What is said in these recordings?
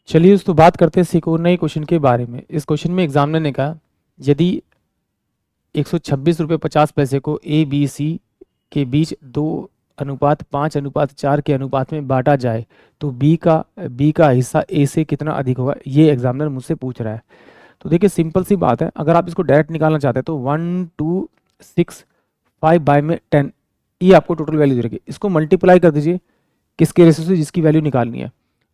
चलिए दोस्तों बात करते हैं सीखो नए क्वेश्चन के बारे में। इस क्वेश्चन में एग्जामिनर ने कहा यदि 126 रुपये 50 पैसे को ए बी सी के बीच 2:5:4 के अनुपात में बांटा जाए तो बी का हिस्सा ए से कितना अधिक होगा, ये एग्जामिनर मुझसे पूछ रहा है। तो देखिए सिंपल सी बात है, अगर आप इसको डायरेक्ट निकालना चाहते हैं तो 1,2,6,5/10 ये आपको टोटल वैल्यू दे रही है। इसको मल्टीप्लाई कर दीजिए किसके रेशियो से, जिसकी वैल्यू निकालनी है।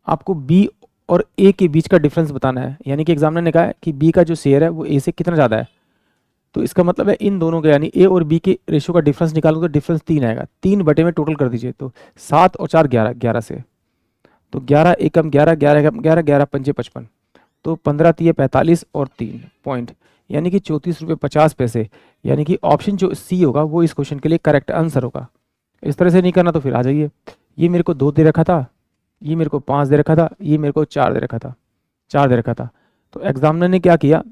आपको बी और ए के बीच का डिफरेंस बताना है, यानी कि एग्जामिनर ने कहा है कि बी का जो शेयर है वो ए से कितना ज़्यादा है। तो इसका मतलब है इन दोनों के यानी ए और बी के रेशियो का डिफरेंस निकालो तो डिफरेंस 3 आएगा। 3 बटे में टोटल कर दीजिए तो 7 और 4 11, 11 से तो 11 एकम 11, 11 एकम 11, 11 पंचे 55, तो 15 तिये 45 और 3 पॉइंट, यानी कि 34 रुपये 50 पैसे। यानी कि ऑप्शन जो सी होगा वो इस क्वेश्चन के लिए करेक्ट आंसर होगा। इस तरह से नहीं करना तो फिर आ जाइए, ये मेरे को 2 दे रखा था, ये मेरे को 5 दे रखा था, ये मेरे को 4 दे रखा था, 4 दे रखा था। तो एग्जामिनर ने क्या किया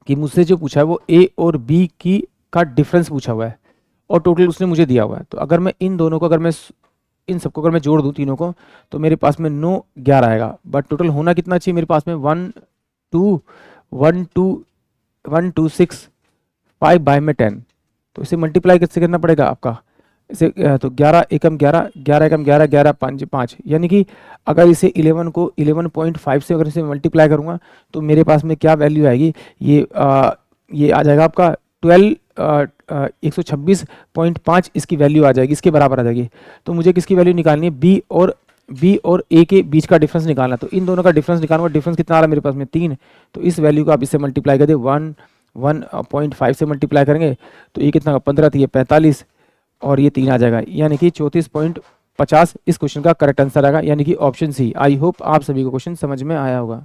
कि मुझसे जो पूछा है वो ए और बी की का डिफरेंस पूछा हुआ है और टोटल उसने मुझे दिया हुआ है। तो अगर मैं इन दोनों को इन सबको अगर मैं जोड़ दूं तीनों को तो मेरे पास में 9 11 आएगा। बट टोटल होना कितना चाहिए मेरे पास में 1,2,1,2,6,5/10। तो इसे मल्टीप्लाई कैसे करना पड़ेगा आपका, इसे तो 11 एकम 11, 11 एकम 11, 11 5 5, यानी कि अगर इसे 11 को 11.5 से अगर इसे मल्टीप्लाई करूँगा तो मेरे पास में क्या वैल्यू आएगी, ये आ जाएगा आपका 126.5 इसकी वैल्यू आ जाएगी, इसके बराबर आ जाएगी। तो मुझे किसकी वैल्यू निकालनी है, बी और ए के बीच का डिफरेंस निकालना। तो इन दोनों का डिफरेंस निकालूंगा, डिफरेंस कितना आ रहा है मेरे पास में 3। तो इस वैल्यू को आप इससे मल्टीप्लाई कर दे 1.5 से मल्टीप्लाई करेंगे तो ये कितना 15 थी, ये 45 और ये 3 आ जाएगा, यानी कि 34.50 इस क्वेश्चन का करेक्ट आंसर आएगा, यानी कि ऑप्शन सी। आई होप आप सभी को क्वेश्चन समझ में आया होगा।